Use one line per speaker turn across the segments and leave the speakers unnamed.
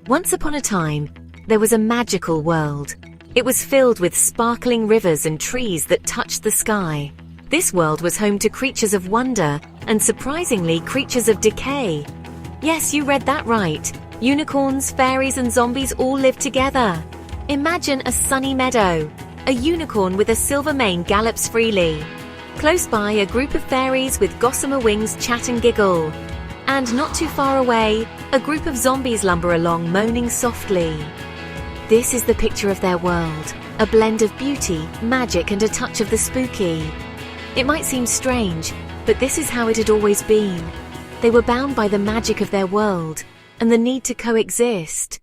Once upon a time, there was a magical world. It was filled with sparkling rivers and trees that touched the sky. This world was home to creatures of wonder and, surprisingly, creatures of decay. Yes, you read that right. Unicorns, fairies, and zombies all lived together. Imagine a sunny meadow. A unicorn with a silver mane gallops freely. Close by, a group of fairies with gossamer wings chat and giggle. And not too far away, a group of zombies lumber along, moaning softly. This is the picture of their world, a blend of beauty, magic, and a touch of the spooky. It might seem strange, but this is how it had always been. They were bound by the magic of their world and the need to coexist.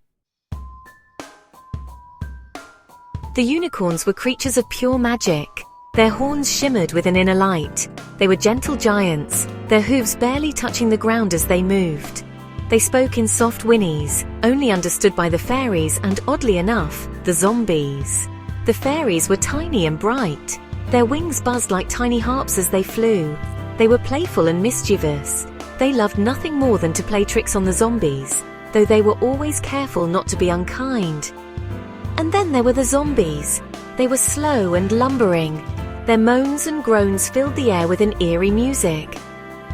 The unicorns were creatures of pure magic. Their horns shimmered with an inner light. They were gentle giants, their hooves barely touching the ground as they moved. They spoke in soft whinnies, only understood by the fairies and, oddly enough, the zombies. The fairies were tiny and bright. Their wings buzzed like tiny harps as they flew. They were playful and mischievous. They loved nothing more than to play tricks on the zombies, though they were always careful not to be unkind. And then there were the zombies. They were slow and lumbering. Their moans and groans filled the air with an eerie music.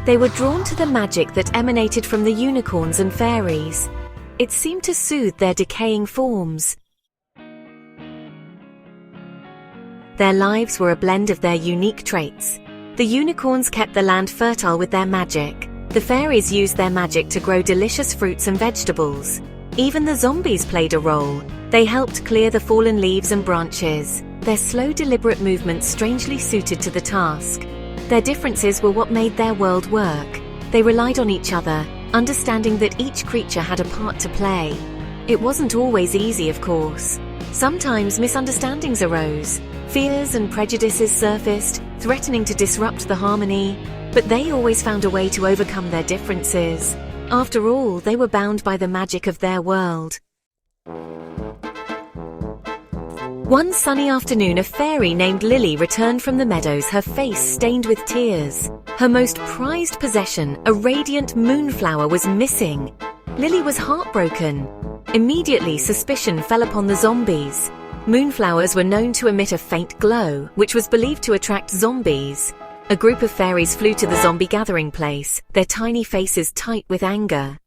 They were drawn to the magic that emanated from the unicorns and fairies. It seemed to soothe their decaying forms. Their lives were a blend of their unique traits. The unicorns kept the land fertile with their magic. The fairies used their magic to grow delicious fruits and vegetables. Even the zombies played a role. They helped clear the fallen leaves and branches. Their slow, deliberate movements strangely suited to the task. Their differences were what made their world work. They relied on each other, understanding that each creature had a part to play. It wasn't always easy, of course. Sometimes misunderstandings arose. Fears and prejudices surfaced, threatening to disrupt the harmony. But they always found a way to overcome their differences. After all, they were bound by the magic of their world. One sunny afternoon, a fairy named Lily returned from the meadows, her face stained with tears. Her most prized possession, a radiant moonflower, was missing. Lily was heartbroken. Immediately, suspicion fell upon the zombies. Moonflowers were known to emit a faint glow, which was believed to attract zombies. A group of fairies flew to the zombie gathering place, their tiny faces tight with anger.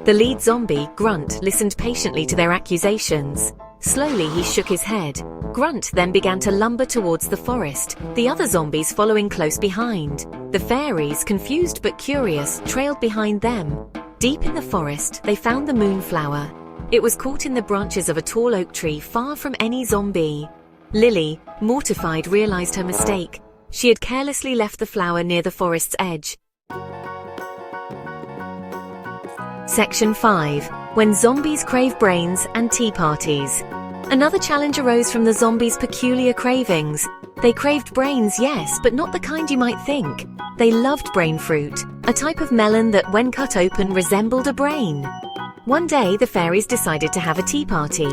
The lead zombie, Grunt, listened patiently to their accusations. Slowly, he shook his head. Grunt then began to lumber towards the forest, the other zombies following close behind. The fairies, confused but curious, trailed behind them. Deep in the forest, they found the moonflower. It was caught in the branches of a tall oak tree, far from any zombie. Lily, mortified, realized her mistake. She had carelessly left the flower near the forest's edge. Section 5. When zombies crave brains and tea parties. Another challenge arose from the zombies' peculiar cravings. They craved brains, yes, but not the kind you might think. They loved brain fruit, a type of melon that, when cut open, resembled a brain. One day, the fairies decided to have a tea party.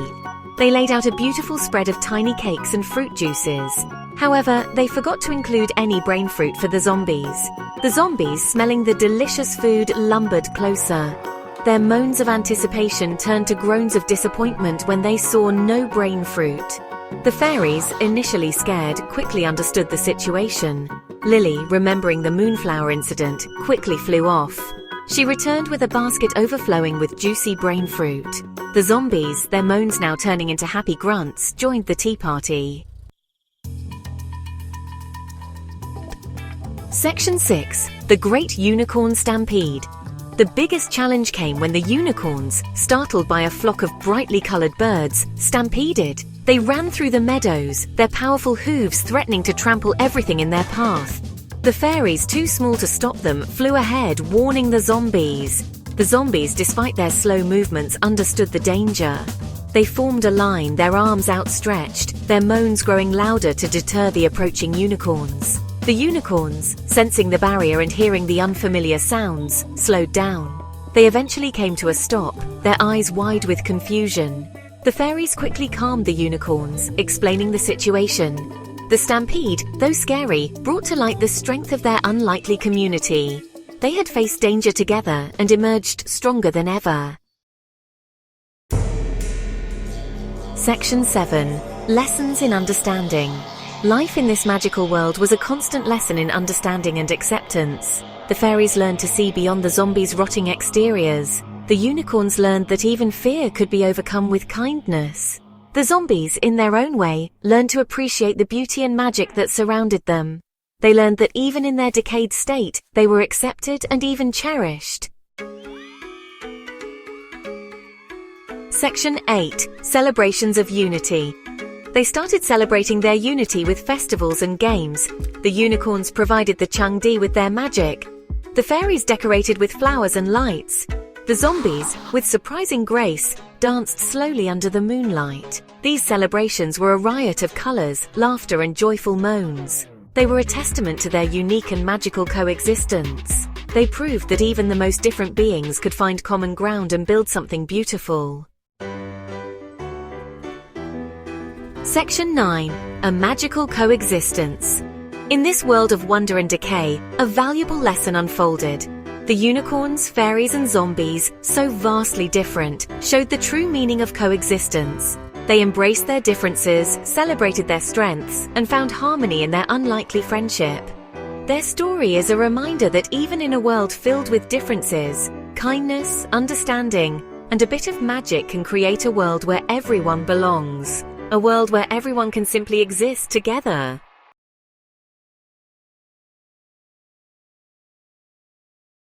They laid out a beautiful spread of tiny cakes and fruit juices. However, they forgot to include any brain fruit for the zombies. The zombies, smelling the delicious food, lumbered closer. Their moans of anticipation turned to groans of disappointment when they saw no brain fruit. The fairies, initially scared, quickly understood the situation. Lily, remembering the moonflower incident, quickly flew off. She returned with a basket overflowing with juicy brain fruit. The zombies, their moans now turning into happy grunts, joined the tea party. Section 6. The Great Unicorn Stampede. The biggest challenge came when the unicorns, startled by a flock of brightly colored birds, stampeded. They ran through the meadows, their powerful hooves threatening to trample everything in their path. The fairies, too small to stop them, flew ahead, warning the zombies. The zombies, despite their slow movements, understood the danger. They formed a line, their arms outstretched, their moans growing louder to deter the approaching unicorns. The unicorns, sensing the barrier and hearing the unfamiliar sounds, slowed down. They eventually came to a stop, their eyes wide with confusion. The fairies quickly calmed the unicorns, explaining the situation. The stampede, though scary, brought to light the strength of their unlikely community. They had faced danger together and emerged stronger than ever. Section 7. Lessons in Understanding. Life in this magical world was a constant lesson in understanding and acceptance. The fairies learned to see beyond the zombies' rotting exteriors. The unicorns learned that even fear could be overcome with kindness. The zombies, in their own way, learned to appreciate the beauty and magic that surrounded them. They learned that even in their decayed state, they were accepted and even cherished. Section 8. Celebrations of Unity. They started celebrating their unity with festivals and games. The unicorns provided the Changdi with their magic. The fairies decorated with flowers and lights. The zombies, with surprising grace, danced slowly under the moonlight. These celebrations were a riot of colors, laughter, and joyful moans. They were a testament to their unique and magical coexistence. They proved that even the most different beings could find common ground and build something beautiful. Section 9. A Magical Coexistence. In this world of wonder and decay, a valuable lesson unfolded. The unicorns, fairies, and zombies, so vastly different, showed the true meaning of coexistence. They embraced their differences, celebrated their strengths, and found harmony in their unlikely friendship. Their story is a reminder that even in a world filled with differences, kindness, understanding, and a bit of magic can create a world where everyone belongs. A world where everyone can simply exist together.